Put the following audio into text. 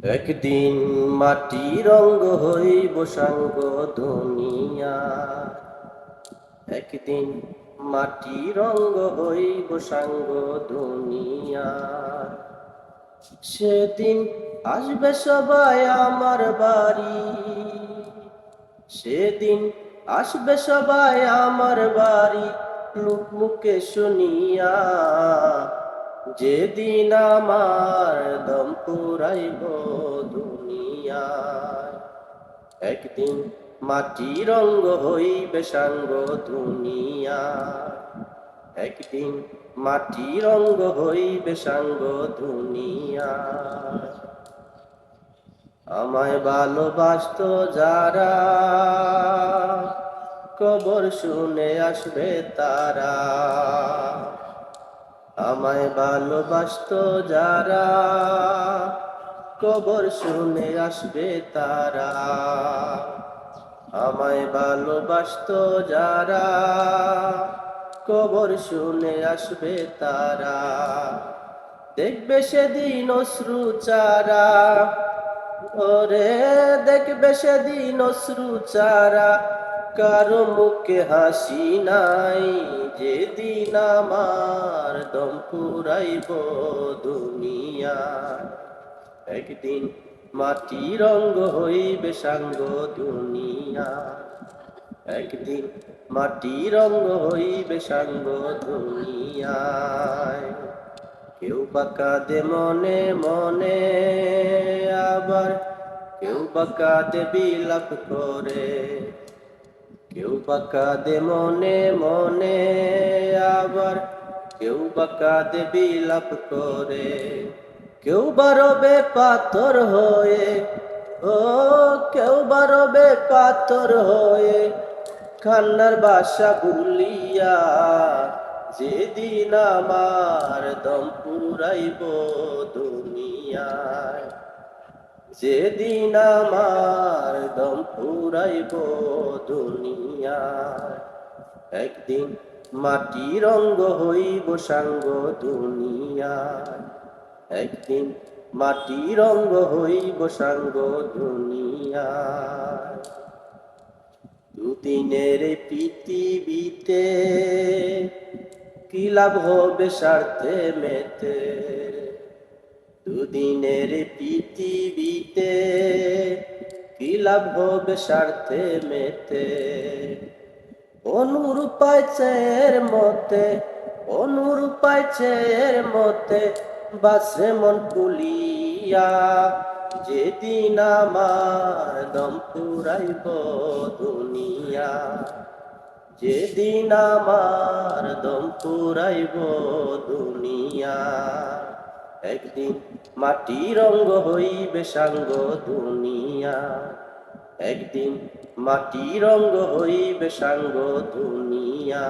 একদিন মাটি রঙ্গ হইব সাঙ্গ দুনিয়া। একদিন মাটি রঙ্গ হইব সাঙ্গ দুনিয়া। সেদিন আসবে সবাই আমার বাড়ি। সেদিন আসবে সবাই আমার বাড়ি, লোক মুখে শুনিয়া। যেদিন আমার দম ফুরাইব দুনিয়ায়। একদিন মাটি রঙ্গ হইবে সাঙ্গ দুনিয়ায়। একদিন মাটি রঙ্গ হইবে সাঙ্গ দুনিয়ায়। আমায় ভালোবাসতো যারা, কবর শুনে আসবে তারা। আমায় ভালোবাসতো যারা, কবর শুনে আসবে তারা। আমায় ভালোবাসতো যারা, কবর শুনে আসবে তারা। দেখবে সেদিন অশ্রু চারা, ওরে দেখবে সেদিন অশ্রু চারা। কারো মুখে হাসি নাই, যেদিন আমার দম ফুরাইব দুনিয়া। একদিন মাটি রঙ্গ হইবে সাঙ্গ দুনিয়া। একদিন মাটি রঙ্গ হইবে সাঙ্গ দুনিয়ায়। কেউ বা কাঁদে মনে মনে, আবার কেউ বা কাঁদে বিলাপ করে। কেউ বা কাঁদে মনে মনে, আবার কেউ বা কাঁদে বিলাপ করে। কেউ বা রবে পাথর হয়ে, ও কেউ বা রবে পাথর হয়ে, কান্নার বাসা ভুলিয়া। যেদিন আমার দম ফুরাইব দুনিয়ায়। যেদিন আমার দম ফুরাইব দুনিয়ায়। একদিন মাটি রঙ্গ হইব সাঙ্গ দুনিয়ায়। একদিন মাটি রঙ্গ হইব সাঙ্গ দুনিয়ায়। দুদিনের পৃথিবীতে কি লাভ হবে স্বার্থে মেতে। দুদিনের পৃথিবীতে কি লাভ হবে স্বার্থে মেতে। অনুরূপায় চেয়ের মতে, অনুরূপায় চেয়ের মতে, বাসে মন ফুলিয়া। যেদিন আমার দম ফুরাইব দুনিয়া। যেদিন আমার দম ফুরাইব দুনিয়া। একদিন মাটি রঙ্গ হইবে সাঙ্গ দুনিয়া। একদিন মাটি রঙ্গ হইবে সাঙ্গ দুনিয়া।